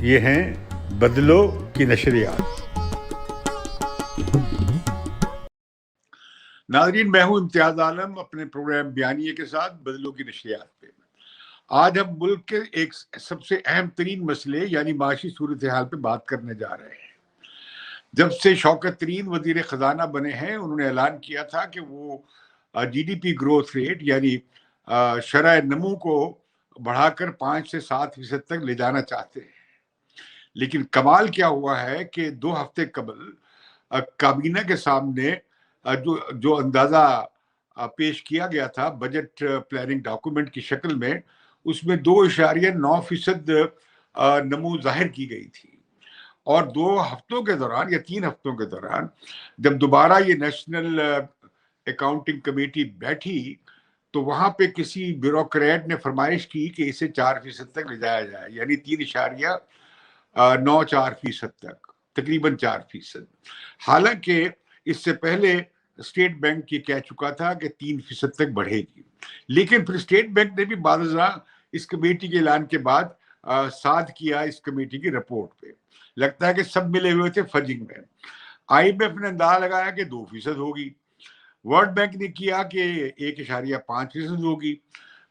یہ ہیں بدلو کی نشریات. ناظرین، میں ہوں امتیاز عالم اپنے پروگرام بیانیے کے ساتھ بدلو کی نشریات پہ. آج ہم ملک کے ایک سب سے اہم ترین مسئلے یعنی معاشی صورتحال پہ بات کرنے جا رہے ہیں. جب سے شوکت ترین وزیر خزانہ بنے ہیں، انہوں نے اعلان کیا تھا کہ وہ G D P growth rate یعنی شرح نمو کو بڑھا کر 5 سے 7% تک لے جانا چاہتے ہیں. لیکن کمال کیا ہوا ہے کہ 2 ہفتے قبل کابینہ کے سامنے جو اندازہ پیش کیا گیا تھا بجٹ پلاننگ ڈاکومنٹ کی شکل میں، اس میں 2.9% نمو ظاہر کی گئی تھی. اور 2 ہفتوں کے دوران یا 3 ہفتوں کے دوران جب دوبارہ یہ نیشنل اکاؤنٹنگ کمیٹی بیٹھی تو وہاں پہ کسی بیوروکریٹ نے فرمائش کی کہ اسے 4% تک لے جایا جائے، یعنی 3.94% تک، تقریباً 4%. حالانکہ اس سے پہلے اسٹیٹ بینک یہ کہہ چکا تھا کہ 3% تک بڑھے گی. لیکن پھر اسٹیٹ بینک نے بھی بعض ازاں اس کمیٹی کے اعلان کے بعد ساتھ کیا اس کمیٹی کی رپورٹ پہ. لگتا ہے کہ سب ملے ہوئے تھے فجنگ میں. آئی ایم ایف نے اندازہ لگایا کہ 2% ہوگی، ورلڈ بینک نے کیا کہ 1.5% ہوگی.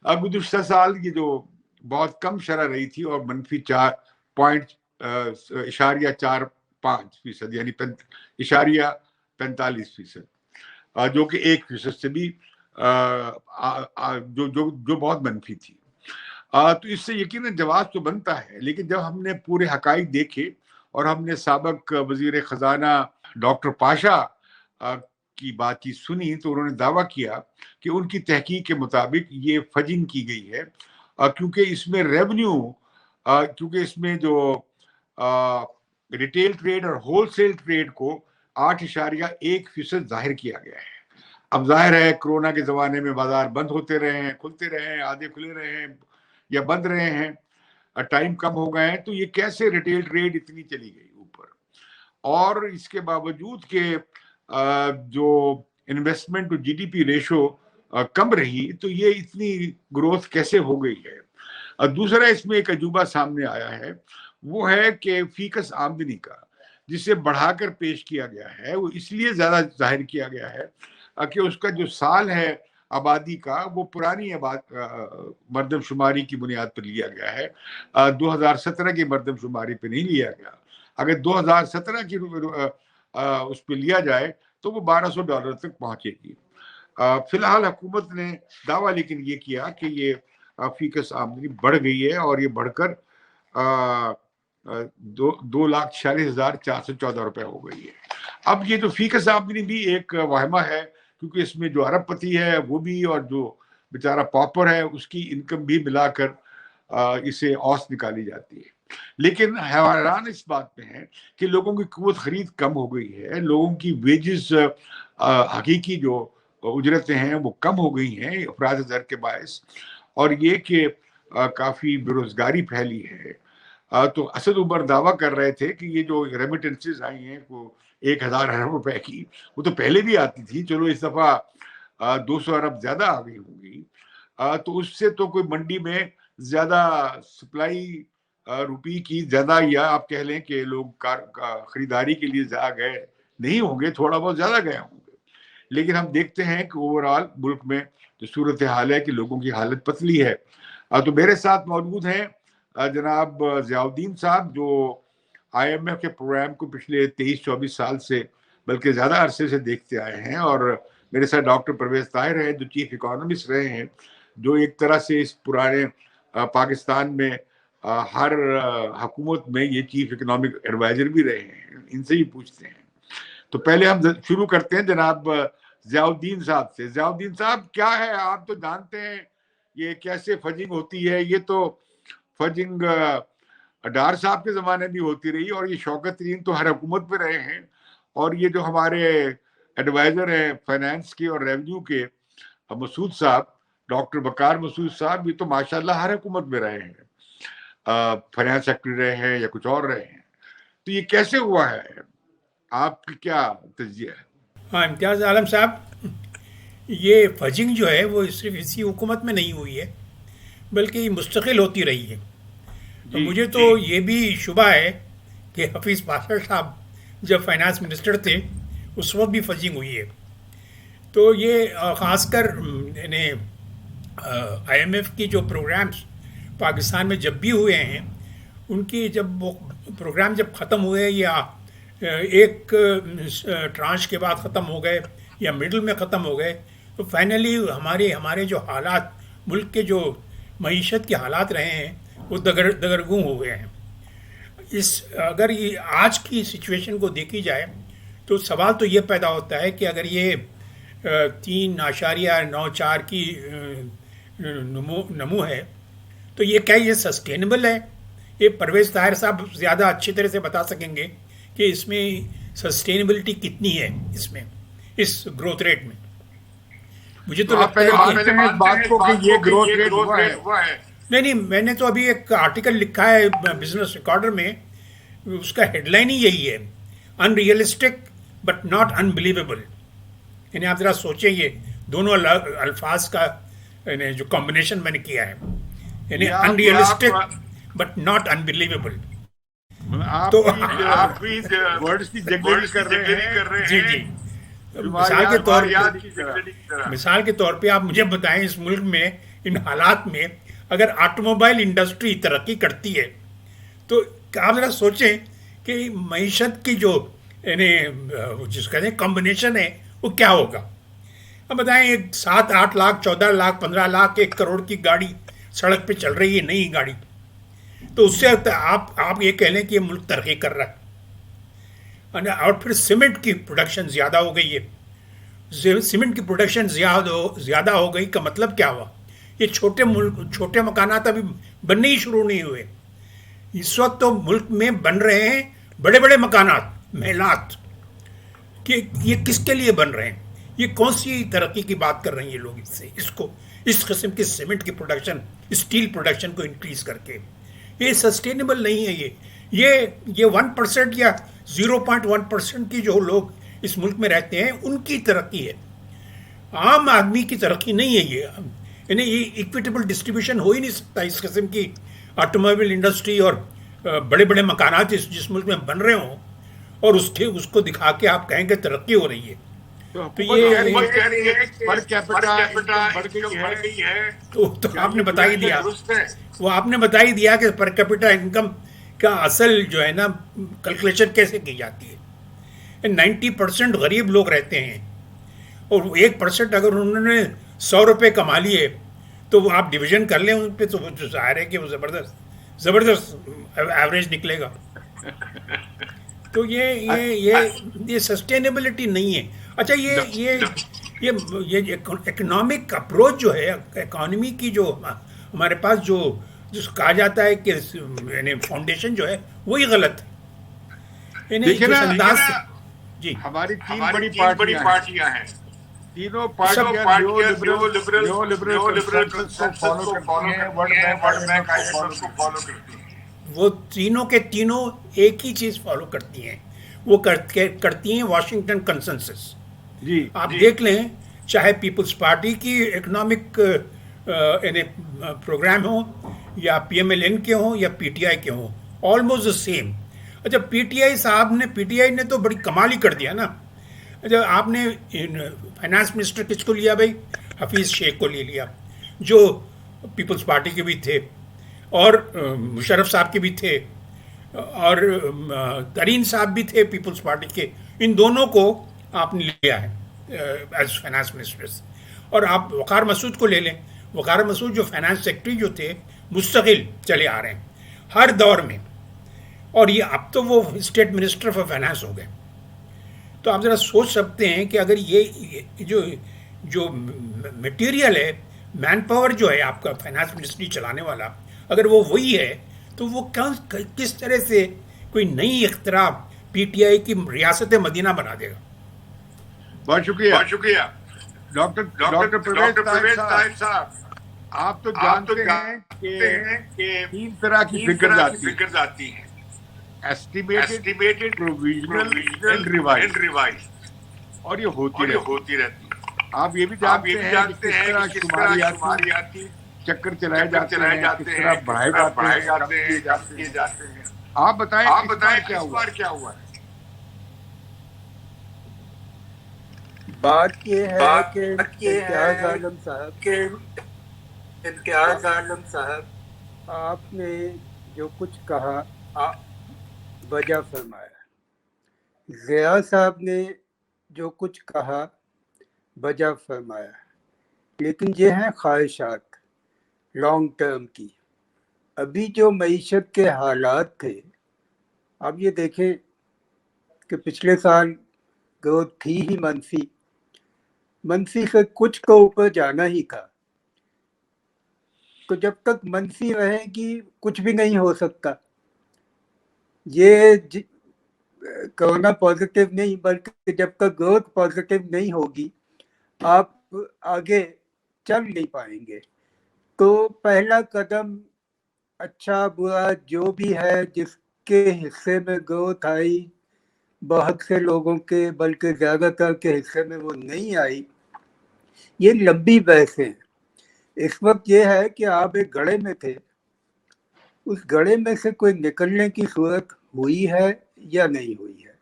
گزشتہ سال یہ جو بہت کم شرح رہی تھی اور منفی 4.45% یعنی 0.45%، جو کہ 1% سے بھی جو بہت منفی تھی. تو اس سے یقیناً جواز تو بنتا ہے، لیکن جب ہم نے پورے حقائق دیکھے اور ہم نے سابق وزیر خزانہ ڈاکٹر پاشا کی بات چیت سنی تو انہوں نے دعویٰ کیا کہ ان کی تحقیق کے مطابق یہ فجنگ کی گئی ہے کیونکہ اس میں ریونیو کیونکہ اس میں جو ریٹیل ٹریڈ اور ہول سیل ٹریڈ کو 8.1% ظاہر کیا گیا ہے. اب ظاہر ہے کرونا کے زمانے میں بازار بند ہوتے رہے ہیں، کھلتے رہے ہیں، آدھے کھلے رہے ہیں یا بند رہے ہیں، ٹائم کم ہو گئے ہیں، تو یہ کیسے ریٹیل ٹریڈ اتنی چلی گئی اوپر. اور اس کے باوجود کہ جو investment to G D P ratio کم رہی تو یہ اتنی گروتھ کیسے ہو گئی ہے. دوسرا اس میں ایک عجوبہ سامنے آیا ہے، وہ ہے کہ فیکس آمدنی کا جسے بڑھا کر پیش کیا گیا ہے وہ اس لیے زیادہ ظاہر کیا گیا ہے کہ اس کا جو سال ہے آبادی کا وہ پرانی مردم شماری کی بنیاد پر لیا گیا ہے، 2017 کی مردم شماری پہ نہیں لیا گیا. اگر 2017 کی اس پہ لیا جائے تو وہ $1200 تک پہنچے گی. فی الحال حکومت نے دعویٰ لیکن یہ کیا کہ یہ فیکس آمدنی بڑھ گئی ہے اور یہ بڑھ کر 2,46,414 روپے ہو گئی ہے. اب یہ جو فیکس آمدنی بھی ایک وہمہ ہے کیونکہ اس میں جو ارب پتی ہے وہ بھی اور جو بیچارہ پاپر ہے اس کی انکم بھی ملا کر اسے اوسط نکالی جاتی ہے. لیکن حیران اس بات پہ ہیں کہ لوگوں کی قوت خرید کم ہو گئی ہے، لوگوں کی ویجز حقیقی جو اجرتیں ہیں وہ کم ہو گئی ہیں افراط زر کے باعث، اور یہ کہ کافی بے روزگاری پھیلی ہے. تو اسد عمر دعویٰ کر رہے تھے کہ یہ جو ریمیٹنسز آئی ہیں وہ 1,000 ارب روپے کی، وہ تو پہلے بھی آتی تھی، چلو اس دفعہ 200 ارب زیادہ آ گئی ہوں گی. تو اس سے تو کوئی منڈی میں زیادہ سپلائی روپی کی زیادہ، یا آپ کہہ لیں کہ لوگ خریداری کے لیے زیادہ گئے نہیں ہوں گے، تھوڑا بہت زیادہ گئے ہوں گے. لیکن ہم دیکھتے ہیں کہ اوورآل ملک میں جو صورتحال ہے کہ لوگوں کی حالت پتلی ہے. تو میرے ساتھ موجود ہیں جناب ضیاء الدین صاحب جو آئی ایم ایف کے پروگرام کو پچھلے 23-24 سال سے بلکہ زیادہ عرصے سے دیکھتے آئے ہیں، اور میرے ساتھ ڈاکٹر پرویز طاہر ہیں جو چیف اکانومسٹ رہے ہیں، جو ایک طرح سے اس پرانے پاکستان میں ہر حکومت میں یہ چیف اکنامک ایڈوائزر بھی رہے ہیں. ان سے ہی پوچھتے ہیں. تو پہلے ہم شروع کرتے ہیں جناب ضیاء الدین صاحب سے. ضیاء الدین صاحب کیا ہے، آپ تو جانتے ہیں یہ کیسے فجنگ ہوتی ہے. یہ تو فجنگ ڈار صاحب کے زمانے بھی ہوتی رہی اور یہ شوکت ترین تو ہر حکومت پہ رہے ہیں، اور یہ جو ہمارے ایڈوائزر ہیں فائنانس کے اور ریونیو کے مسعود صاحب، ڈاکٹر بکار مسعود صاحب، یہ تو ماشاءاللہ ہر حکومت میں رہے ہیں، فائنانس سیکٹری رہے ہیں یا کچھ اور رہے ہیں. تو یہ کیسے ہوا ہے، آپ کی کیا تجزیہ ہے؟ امتیاز عالم صاحب، یہ فجنگ جو ہے وہ صرف اسی حکومت میں نہیں ہوئی ہے، بلکہ یہ مستقل ہوتی رہی ہے. جی مجھے تو یہ بھی شبہ ہے کہ حفیظ پاشا صاحب جب فائنانس منسٹر تھے اس وقت بھی فجنگ ہوئی ہے. تو یہ خاص کر یعنی آئی ایم ایف کی جو پروگرامز پاکستان میں جب بھی ہوئے ہیں، ان کی جب وہ پروگرام جب ختم ہوئے یا ایک ٹرانش کے بعد ختم ہو گئے یا مڈل میں ختم ہو گئے، تو فائنلی ہمارے جو حالات، ملک کے جو معیشت کے حالات رہے ہیں وہ دگرگوں ہو گئے ہیں. اگر یہ آج کی سچویشن کو دیکھی جائے تو سوال تو یہ پیدا ہوتا ہے کہ اگر یہ 3.94 کی نمو ہے تو یہ کیا یہ سسٹینیبل ہے؟ یہ پرویز طاہر صاحب زیادہ اچھی طرح سے بتا سکیں گے کہ اس میں سسٹینیبلٹی کتنی ہے اس گروتھ ریٹ میں. مجھے تو آپ لگتا پہلے ہے کہ مانتے ہیں اس بات کو کہ یہ گروتھ ریٹ ہوا ہے. نہیں، میں نے تو ابھی ایک آرٹیکل لکھا ہے بزنس ریکارڈر میں، اس کا ہیڈ لائن ہی یہی ہے، ان ریئلسٹک بٹ ناٹ انبلیویبل. یعنی آپ ذرا سوچیں یہ دونوں الفاظ کا یعنی جو کمبینیشن میں نے کیا ہے، یعنی ان ریئلسٹک بٹ ناٹ انبلیویبل. تو آپ بھی ورڈز کی جگلری کر رہے ہیں. جی جی، مثال کے طور پہ آپ مجھے بتائیں اس ملک میں ان حالات میں اگر آٹو موبائل انڈسٹری ترقی کرتی ہے تو آپ ذرا سوچیں کہ معیشت کی جو یعنی جس کا کمبینیشن ہے وہ کیا ہوگا. اب بتائیں 7-8 لاکھ 14 لاکھ 15 لاکھ 1 کروڑ کی گاڑی سڑک پہ چل رہی ہے، نئی گاڑی، تو اس سے آپ یہ کہہ لیں کہ یہ ملک ترقی کر رہا ہے. اور پھر سیمنٹ کی پروڈکشن زیادہ ہو گئی ہے. سیمنٹ کی پروڈکشن زیادہ ہو گئی کا مطلب کیا ہوا؟ یہ چھوٹے مکانات ابھی بننے ہی شروع نہیں ہوئے. اس وقت تو ملک میں بن رہے ہیں بڑے بڑے مکانات، محلات، کہ یہ کس کے لیے بن رہے ہیں؟ یہ کون سی ترقی کی بات کر رہے ہیں یہ لوگ اس قسم کی سیمنٹ کی پروڈکشن، اسٹیل پروڈکشن کو انکریز کر کے؟ یہ سسٹینیبل نہیں ہے. یہ 1% یا 0.1% کی جو لوگ اس ملک میں رہتے ہیں ان کی ترقی ہے، عام آدمی کی ترقی نہیں ہے. یعنی یہ اکویٹیبل ڈسٹریبیوشن ہو ہی نہیں سکتا. اس قسم کی آٹو موبائل انڈسٹری اور بڑے بڑے مکانات جس ملک میں بن رہے ہوں اور اس کو دکھا کے آپ کہیں کہ ترقی ہو رہی ہے. تو یہ تو آپ نے بتا ہی دیا، وہ آپ نے بتا ہی دیا کہ پر کیپٹا انکم کا اصل جو ہے نا کیلکولیشن کیسے کی جاتی ہے. 90% غریب لوگ رہتے ہیں اور 1% اگر انہوں نے 100 روپے کما لیے تو وہ آپ ڈویژن کر لیں ان پہ تو ظاہر ہے کہ وہ زبردست ایوریج نکلے گا. تو یہ سسٹینیبلٹی نہیں ہے. اچھا یہ اکنامک اپروچ جو ہے، اکانومی کی جو ہمارے پاس جس کہا جاتا ہے کہ یعنی فاؤنڈیشن جو ہے وہی غلط ہے. دیکھیں نا جی، ہماری 3 بڑی پارٹیاں ہیں. تینوں پارٹیاں نیو لبرل کو فالو کرتی ہیں. وہ تینوں کے تینوں ایک ہی چیز فالو کرتی ہیں، وہ کرتی ہیں واشنگٹن کنسنسس. جی آپ دیکھ لیں چاہے پیپلز پارٹی کی اکنامک پروگرام ہوں یا پی ایم ایل این کے ہوں یا پی ٹی آئی کے ہوں، آلموسٹ دا سیم. اچھا پی ٹی آئی نے تو بڑی کمال ہی کر دیا نا. اچھا آپ نے فائنانس منسٹر کس کو لیا بھائی؟ حفیظ شیخ کو لے لیا جو پیپلز پارٹی کے بھی تھے اور مشرف صاحب کے بھی تھے اور ترین صاحب بھی تھے پیپلز پارٹی کے. ان دونوں کو آپ نے لیا ہے ایز فائنانس منسٹرز. اور آپ وقار مسعود کو لے لیں. وقار مسعود جو فائنانس سیکرٹری جو تھے مستقل چلے آ رہے ہیں ہر دور میں، اور یہ اب تو وہ اسٹیٹ منسٹر فار فائنانس ہو گئے. تو آپ ذرا سوچ سکتے ہیں کہ اگر یہ جو مٹیریل ہے، مین پاور جو ہے آپ کا فائنانس منسٹری چلانے والا، اگر وہ وہی ہے تو وہ کس طرح سے کوئی نئی اختراع پی ٹی آئی کی ریاست مدینہ بنا دے گا. بہت شکریہ ڈاکٹر پرویز طاہر صاحب. آپ تو جانتے ہیں کہ 3 طرح کی فکر آتی ہیں: ایسٹیمیٹڈ، پروویژنل اینڈ ریوائز. اور یہ ہوتی رہتی ہے. آپ یہ بھی جانتے ہیں کہ کس طرح شماریاتی چکر چلائے جاتے ہیں، کس طرح بڑھائے جاتے ہیں، کم کیے جاتے ہیں. آپ بتائیں اس بار کیا ہوا ہے؟ بات یہ ہے کہ امتیاز عالم صاحب آپ نے جو کچھ کہا وجہ فرمایا، ضیاء صاحب نے جو کچھ کہا وجہ فرمایا، لیکن یہ ہیں خواہشات لانگ ٹرم کی. ابھی جو معیشت کے حالات تھے، اب یہ دیکھیں کہ پچھلے سال گروتھ تھی ہی منفی سے کچھ کو اوپر جانا ہی تھا. تو جب تک منفی رہے گی کچھ بھی نہیں ہو سکتا. یہ کرونا پازیٹیو نہیں، بلکہ جب تک گروتھ پازیٹیو نہیں ہوگی آپ آگے چل نہیں پائیں گے. تو پہلا قدم اچھا برا جو بھی ہے، جس کے حصے میں گروتھ آئی، بہت سے لوگوں کے بلکہ زیادہ تر کے حصے میں وہ نہیں آئی، یہ لمبی بحث ہے. اس وقت یہ ہے کہ آپ ایک گڑھے میں تھے، اس گڑھے میں سے کوئی نکلنے کی صورت ہوئی ہے یا نہیں ہوئی ہے.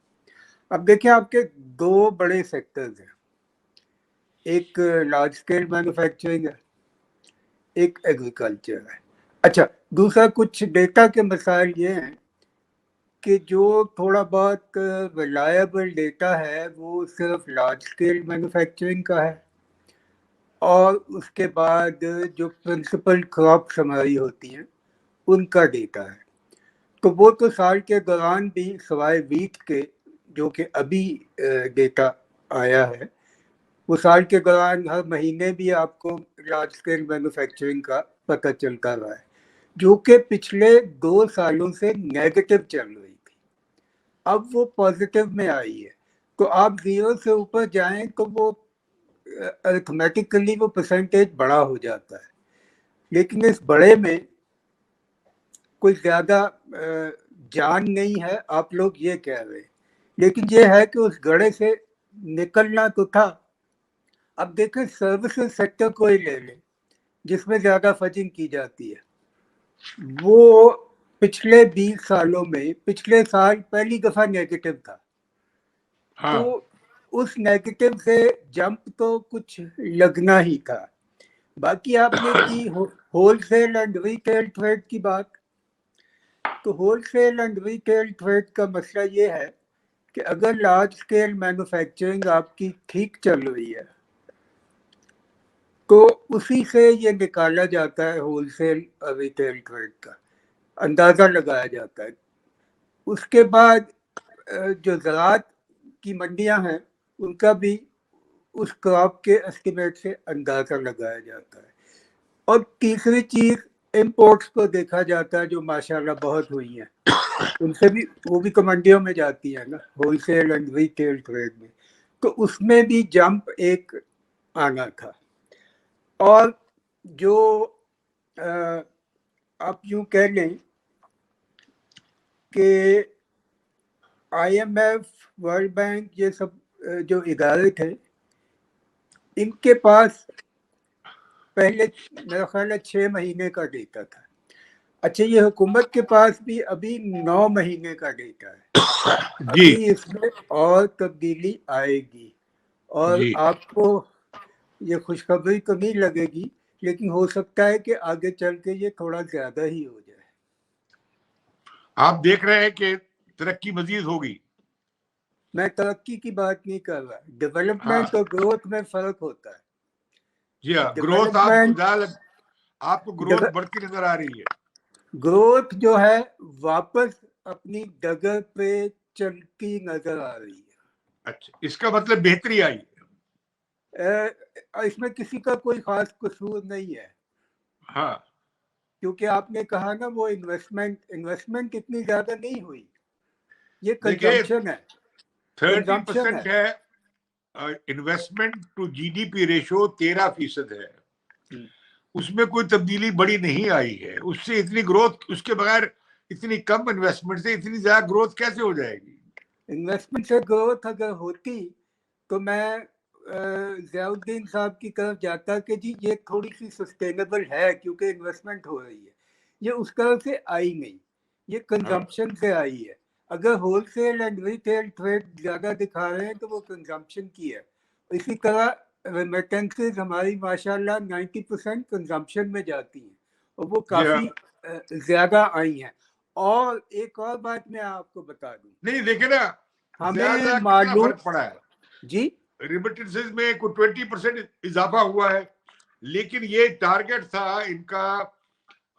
اب دیکھیں آپ کے دو بڑے سیکٹرز ہیں، ایک لارج اسکیل مینوفیکچرنگ ہے، ایک ایگریکلچر ہے. اچھا، دوسرا کچھ ڈیٹا کے مسائل یہ ہیں کہ جو تھوڑا بہت ریلائبل ڈیٹا ہے وہ صرف لارج اسکیل مینوفیکچرنگ کا ہے، اور اس کے بعد جو پرنسپل کراپس ہماری ہوتی ہیں ان کا ڈیٹا ہے. تو وہ تو سال کے دوران بھی سوائے ویٹ کے جو کہ ابھی ڈیٹا آیا ہے، وہ سال کے دوران ہر مہینے بھی آپ کو لارج اسکیل مینوفیکچرنگ کا پتہ چلتا رہا ہے، جو کہ پچھلے 2 سالوں سے نیگیٹو چل رہی تھی. اب وہ پازیٹیو میں آئی ہے. تو آپ 0 سے اوپر جائیں تو وہ ارتھمیٹیکلی وہ پرسنٹیج بڑا ہو جاتا ہے، لیکن اس بڑے میں کوئی زیادہ جان نہیں ہے، آپ لوگ یہ کہہ رہے ہیں. لیکن یہ ہے کہ اس گڑھے سے نکلنا تو تھا. اب دیکھیں سروسز سیکٹر کو ہی لے لیں جس میں زیادہ فجنگ کی جاتی ہے. وہ پچھلے 20 سالوں میں پچھلے سال پہلی دفعہ نیگیٹو تھا. تو اس نیگیٹو سے جمپ تو کچھ لگنا ہی تھا. باقی آپ نے کی wholesale and retail trade کی بات. تو wholesale and retail trade کا مسئلہ یہ ہے کہ اگر لارج اسکیل مینوفیکچرنگ آپ کی ٹھیک چل رہی ہے تو اسی سے یہ نکالا جاتا ہے، ہول سیل اور ریٹیل ٹریڈ کا اندازہ لگایا جاتا ہے. اس کے بعد جو زراعت کی منڈیاں ہیں ان کا بھی اس کراپ کے اسٹیمیٹ سے اندازہ لگایا جاتا ہے. اور تیسری چیز امپورٹس کو دیکھا جاتا ہے جو ماشاءاللہ بہت ہوئی ہیں، ان سے بھی وہ بھی تو منڈیوں میں جاتی ہے نا، wholesale and retail trade میں. تو اس میں بھی جمپ ایک آنا تھا. اور جو آپ یوں کہہ لیں کہ I M F, world bank, یہ سب جو ادارے تھے ان کے پاس پہلے میرا خیال ہے 6 مہینے کا ڈیٹا تھا. اچھا، یہ حکومت کے پاس بھی ابھی 9 مہینے کا ڈیٹا ہے. ابھی اس میں اور تبدیلی آئے گی، اور آپ کو یہ خوشخبری تو نہیں لگے گی، لیکن ہو سکتا ہے کہ آگے چل کے یہ تھوڑا زیادہ ہی ہو جائے. آپ دیکھ رہے ہیں کہ ترقی مزید ہوگی. میں ترقی کی بات نہیں کر رہا، ڈیولپمنٹ اور گروتھ میں فرق ہوتا ہے. جی ہاں، گروتھ آپ کو گروتھ بڑھتی نظر آ رہی ہے. گروتھ جو ہے واپس اپنی ڈگر پہ چلتی نظر آ رہی ہے. اچھا، اس کا مطلب بہتری آئی ہے. اس میں کسی کا کوئی خاص قصور نہیں ہے. ہاں، کیونکہ آپ نے کہا نا وہ انویسٹمنٹ اتنی زیادہ نہیں ہوئی، یہ دیکھیے کنزمپشن ہے. 30% ہے investment to G D P ratio 13% ہے. اس میں کوئی تبدیلی بڑی نہیں آئی ہے. اس سے اتنی گروتھ، اس کے بغیر اتنی کم انویسٹمنٹ سے اتنی زیادہ گروتھ کیسے ہو جائے گی؟ انویسٹمنٹ سے گروتھ اگر ہوتی تو میں ضیاءالدین صاحب کی طرف جاتا کہ جی یہ تھوڑی سی سسٹینیبل ہے کیونکہ انویسٹمنٹ ہو رہی ہے، یہ اس طرح سے آئی نہیں، یہ کنزمپشن سے آئی ہے. اگر wholesale and retail trade زیادہ دکھا رہے ہیں تو وہ کنزمپشن کی ہے. اسی طرح ریمیٹنسز ہماری ماشاءاللہ 90% کنزمپشن میں جاتی ہیں اور وہ کافی زیادہ آئی ہیں. اور ایک اور بات میں آپ کو بتا دوں، نہیں دیکھیں نا ہمیں معلوم فرق پڑا ہے جی ریمیٹنسز میں کوئی 20% اضافہ ہوا ہے، لیکن یہ ٹارگٹ تھا ان کا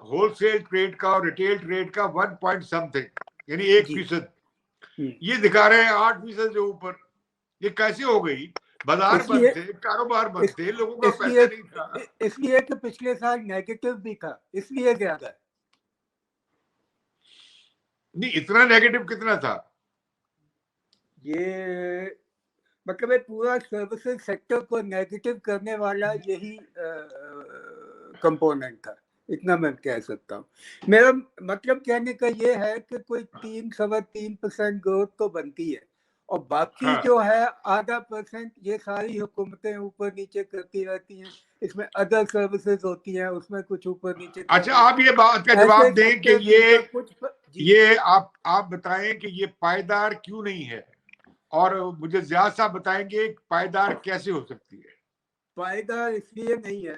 ہول سیل ٹریڈ کا اور ریٹیل ٹریڈ کا 1 پوائنٹ سم تھنگ، یعنی 1%. یہ دکھا رہے ہیں 8% سے اوپر. یہ کیسے ہو گئی؟ بازار بند تھے، کاروبار بند تھے، لوگوں کا پیسہ نہیں تھا. اس لیے کہ پچھلے سال نیگیٹو بھی تھا، اس لیے زیادہ. نہیں اتنا نیگیٹو کتنا تھا؟ یہ مطلب پورا سروسز سیکٹر کو نیگیٹو کرنے والا یہی کمپوننٹ تھا، اتنا میں کہہ سکتا ہوں. میرا مطلب کہنے کا یہ ہے کہ کوئی 3-3.25% گروتھ تو بنتی ہے، اور باقی جو ہے 0.5% یہ ساری حکومتیں اوپر نیچے کرتی رہتی ہیں. اس میں ادر سروسز ہوتی ہیں، اس میں کچھ اوپر نیچے. اچھا آپ یہ بات کا جواب دیں کہ یہ آپ بتائیں کہ یہ پائیدار کیوں نہیں ہے، اور مجھے زیادہ صاحب بتائیں گے پائیدار کیسے ہو سکتی ہے؟ پائیدار اس لیے نہیں ہے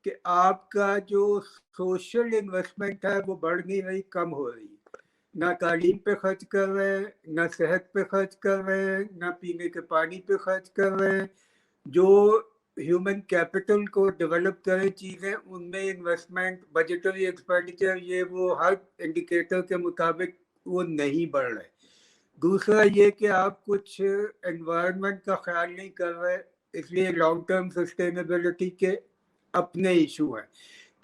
کہ آپ کا جو سوشل انویسٹمنٹ ہے وہ بڑھ نہیں رہی، کم ہو رہی. نہ تعلیم پہ خرچ کر رہے ہیں، نہ صحت پہ خرچ کر رہے ہیں، نہ پینے کے پانی پہ خرچ کر رہے ہیں. جو ہیومن کیپٹل کو ڈیولپ کرے چیزیں ان میں انویسٹمنٹ، بجٹری ایکسپینڈیچر، یہ وہ ہر انڈیکیٹر کے مطابق وہ نہیں بڑھ رہے. دوسرا یہ کہ آپ کچھ انوائرمنٹ کا خیال نہیں کر رہے، اس لیے لانگ ٹرم سسٹینیبلٹی کے اپنے ایشو ہیں.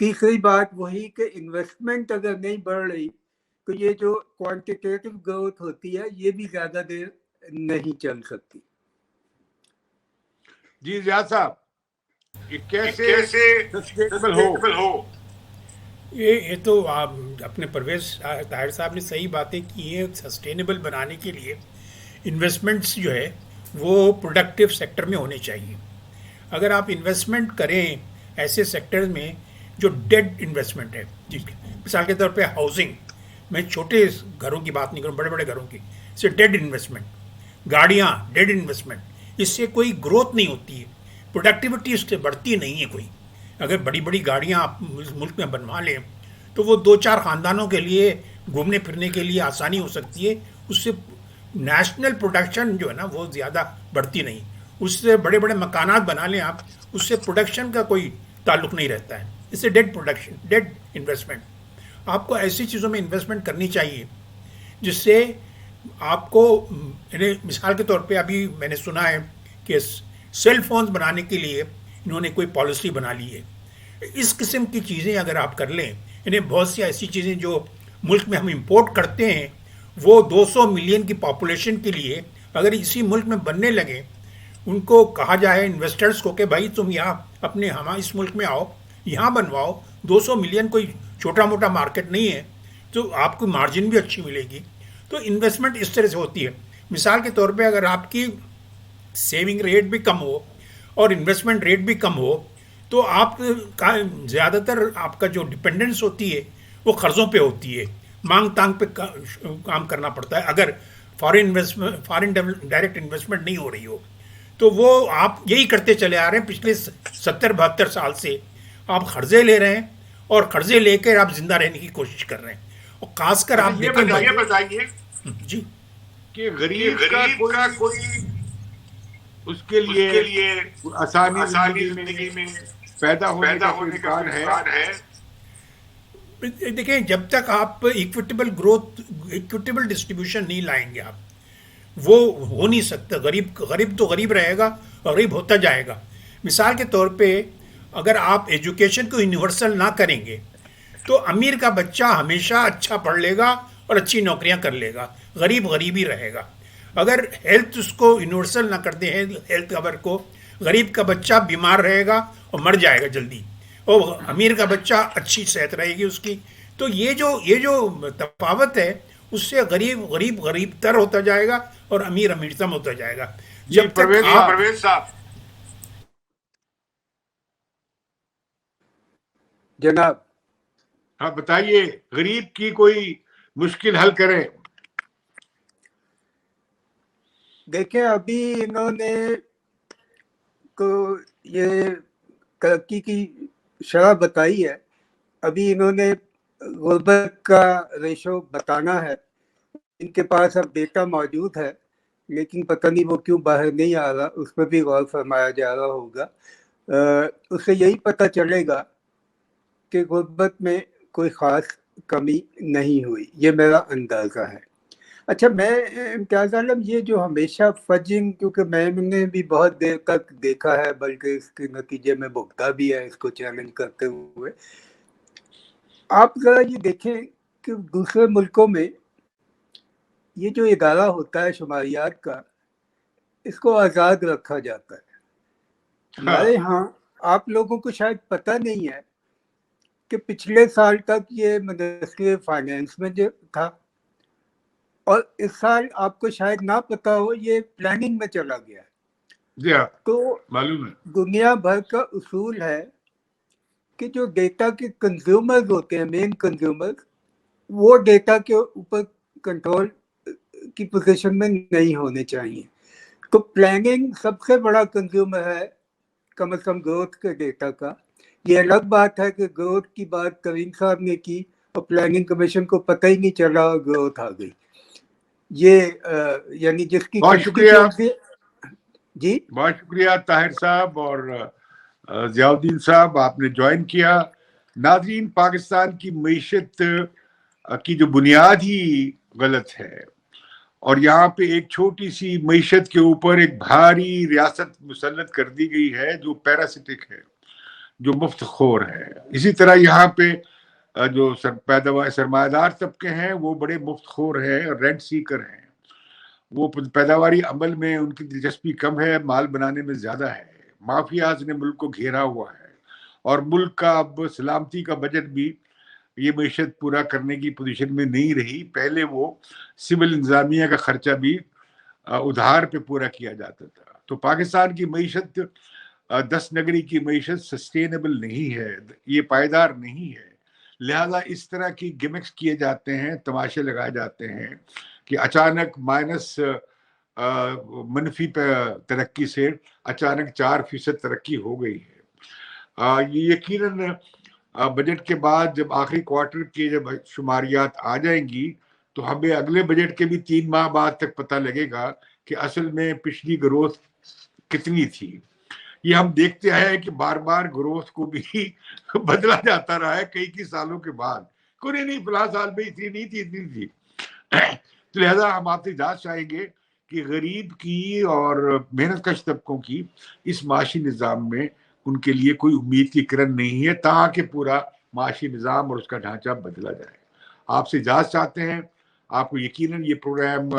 تیسری بات وہی کہ انویسٹمنٹ اگر نہیں بڑھ رہی تو یہ جو کوانٹیٹیو گروتھ ہوتی ہے یہ بھی زیادہ دیر نہیں چل سکتی. جی زیاد صاحب یہ کیسے سسٹینیبل ہو؟ یہ تو آپ اپنے پرویز طاہر صاحب نے صحیح باتیں کی ہیں. سسٹینیبل بنانے کے لیے انویسٹمنٹس جو ہے وہ پروڈکٹیو سیکٹر میں ہونے چاہیے. اگر آپ انویسٹمنٹ کریں ایسے سیکٹر میں جو ڈیڈ انویسٹمنٹ ہے، مثال کے طور پہ ہاؤسنگ، میں چھوٹے گھروں کی بات نہیں کروں، بڑے بڑے گھروں کی، اس سے ڈیڈ انویسٹمنٹ. گاڑیاں ڈیڈ انویسٹمنٹ، اس سے کوئی گروتھ نہیں ہوتی ہے، پروڈکٹیوٹی اس سے بڑھتی نہیں ہے کوئی. اگر بڑی بڑی گاڑیاں آپ ملک میں بنوا لیں تو وہ 2-4 خاندانوں کے لیے گھومنے پھرنے کے لیے آسانی ہو سکتی ہے، اس سے نیشنل پروڈکشن جو ہے نا وہ زیادہ بڑھتی نہیں. اس سے بڑے بڑے مکانات بنا لیں آپ، اس سے پروڈکشن کا کوئی تعلق نہیں رہتا ہے. اس سے ڈیڈ پروڈکشن، ڈیڈ انویسٹمنٹ. آپ کو ایسی چیزوں میں انویسٹمنٹ کرنی چاہیے جس سے آپ کو، مثال کے طور پہ ابھی میں نے سنا ہے کہ سیل فونز بنانے کے لیے انہوں نے کوئی پالیسی بنا لی ہے. اس قسم کی چیزیں اگر آپ کر لیں، انہیں بہت سی ایسی چیزیں جو ملک میں ہم امپورٹ کرتے ہیں وہ 200 ملین کی پاپولیشن کے لیے اگر اسی ملک میں بننے لگے، ان کو کہا جائے انویسٹرز کو کہ بھائی تم یہاں اپنے اس ملک میں آؤ، یہاں بنواؤ. 200 ملین کوئی چھوٹا موٹا مارکیٹ نہیں ہے، تو آپ کو مارجن بھی اچھی ملے گی. تو انویسٹمنٹ اس طرح سے ہوتی ہے. مثال کے طور پہ اگر آپ کی سیونگ ریٹ بھی کم ہو اور انویسٹمنٹ ریٹ بھی کم ہو تو آپ کا زیادہ تر آپ کا جو ڈپینڈنس ہوتی ہے وہ قرضوں پہ ہوتی ہے، مانگ تانگ پہ کام کرنا پڑتا ہے. اگر فارن ڈائریکٹ انویسٹمنٹ نہیں ہو رہی ہو تو وہ آپ یہی کرتے چلے آ رہے ہیں. پچھلے 70-72 سال سے آپ قرضے لے رہے ہیں اور قرضے لے کر آپ زندہ رہنے کی کوشش کر رہے ہیں. اور خاص کر آپ یہ بتائیے جی کہ غریب کا کوئی اس کے لیے آسانی زندگی میں پیدا ہونے کا کوئی امکان ہے؟ دیکھیں جب تک آپ ایکویٹیبل گروتھ، ایکویٹیبل ڈسٹریبیوشن نہیں لائیں گے آپ، وہ ہو نہیں سکتا. غریب تو غریب رہے گا، غریب ہوتا جائے گا. مثال کے طور پہ اگر آپ ایجوکیشن کو یونیورسل نہ کریں گے تو امیر کا بچہ ہمیشہ اچھا پڑھ لے گا اور اچھی نوکریاں کر لے گا، غریب غریب ہی رہے گا. اگر ہیلتھ اس کو یونیورسل نہ کر دیں، ہیلتھ کور کو، غریب کا بچہ بیمار رہے گا اور مر جائے گا جلدی، اور امیر کا بچہ اچھی صحت رہے گی اس کی. تو یہ جو تفاوت ہے اس سے غریب تر ہوتا جائے گا اور امیر تم ہوتا جائے گا. جب تک پرویز صاحب جناب ہاں بتائیے، غریب کی کوئی مشکل حل کریں. دیکھیں ابھی انہوں نے کو یہ ترقی کی شرح بتائی ہے. ابھی انہوں نے غربت کا ریشو بتانا ہے. ان کے پاس اب ڈیٹا موجود ہے لیکن پتہ نہیں وہ کیوں باہر نہیں آ رہا، اس پہ بھی غور فرمایا جا رہا ہوگا. اس سے یہی پتہ چلے گا کہ غربت میں کوئی خاص کمی نہیں ہوئی، یہ میرا اندازہ ہے. اچھا میں امتیاز عالم یہ جو ہمیشہ فجنگ، کیونکہ میں نے بھی بہت دیر تک دیکھا ہے، بلکہ اس کے نتیجے میں بھگتا بھی ہے اس کو چیلنج کرتے ہوئے. آپ ذرا یہ دیکھیں کہ دوسرے ملکوں میں یہ جو ادارہ ہوتا ہے شماریات کا، اس کو آزاد رکھا جاتا ہے. ہمارے ہاں آپ لوگوں کو شاید پتہ نہیں ہے کہ پچھلے سال تک یہ منسٹری فائنینس میں جو تھا، اور اس سال آپ کو شاید نہ پتہ ہو یہ پلاننگ میں چلا گیا. جی ہاں تو معلوم ہے. دنیا بھر کا اصول ہے کہ جو ڈیٹا کے کنزیومرز ہوتے ہیں، مین کنزیومرز، وہ ڈیٹا کے اوپر کنٹرول کی پوزیشن میں نہیں ہونے چاہیے. تو پلاننگ سب سے بڑا کنزیومر ہے کم از کم گروتھ کے ڈیٹا کا. یہ الگ بات ہے کہ گروتھ کی بات کریم صاحب نے کی اور پلاننگ کمیشن کو پتہ ہی نہیں چلا اور گروتھ آ گئی. یہ یعنی جس کی بہت شکریہ. جی بہت شکریہ طاہر صاحب اور ضیاء الدین صاحب، آپ نے جوائن کیا. ناظرین، پاکستان کی معیشت کی جو بنیاد ہی غلط ہے، اور یہاں پہ ایک چھوٹی سی معیشت کے اوپر ایک بھاری ریاست مسلط کر دی گئی ہے جو پیراسٹک ہے، جو مفت خور ہے. اسی طرح یہاں پہ جو سرمایہ دار طبقے ہیں وہ بڑے مفت خور ہیں، رینٹ سیکر ہیں. وہ پیداواری عمل میں ان کی دلچسپی کم ہے، مال بنانے میں زیادہ ہے. مافیاز نے ملک کو گھیرا ہوا ہے، اور ملک کا اب سلامتی کا بجٹ بھی یہ معیشت پورا کرنے کی پوزیشن میں نہیں رہی. پہلے وہ سول انتظامیہ کا خرچہ بھی ادھار پہ پورا کیا جاتا تھا. تو پاکستان کی معیشت 10 نگری کی معیشت سسٹینیبل نہیں ہے، یہ پائیدار نہیں ہے. لہذا اس طرح کی گمکس کیے جاتے ہیں، تماشے لگائے جاتے ہیں کہ اچانک مائنس منفی ترقی سے اچانک 4% ترقی ہو گئی ہے. یہ یقیناً بجٹ کے بعد جب آخری کوارٹر کی جب شماریات آ جائیں گی تو ہمیں اگلے بجٹ کے بھی 3 ماہ بعد تک پتہ لگے گا کہ اصل میں پچھلی گروتھ کتنی تھی. یہ ہم دیکھتے ہیں کہ بار بار گروتھ کو بھی بدلا جاتا رہا ہے کئی سالوں کے بعد. کوئی نہیں، فلاں سال میں اتنی نہیں تھی، اتنی تھی. تو لہذا ہم آپ سے اجازت چاہیں گے کہ غریب کی اور محنت کش طبقوں کی اس معاشی نظام میں ان کے لیے کوئی امید کی کرن نہیں ہے تاکہ پورا معاشی نظام اور اس کا ڈھانچہ بدلا جائے. آپ سے اجازت چاہتے ہیں. آپ کو یقیناً یہ پروگرام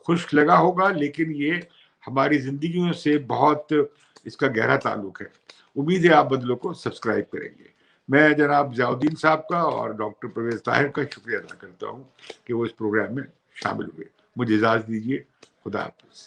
خشک لگا ہوگا، لیکن یہ ہماری زندگیوں سے بہت اس کا گہرا تعلق ہے. امید ہے آپ بدلوں کو سبسکرائب کریں گے. میں جناب ضیاء الدین صاحب کا اور ڈاکٹر پرویز طاہر کا شکریہ ادا کرتا ہوں کہ وہ اس پروگرام میں شامل ہوئے. مجھے اجازت دیجیے. خدا حافظ.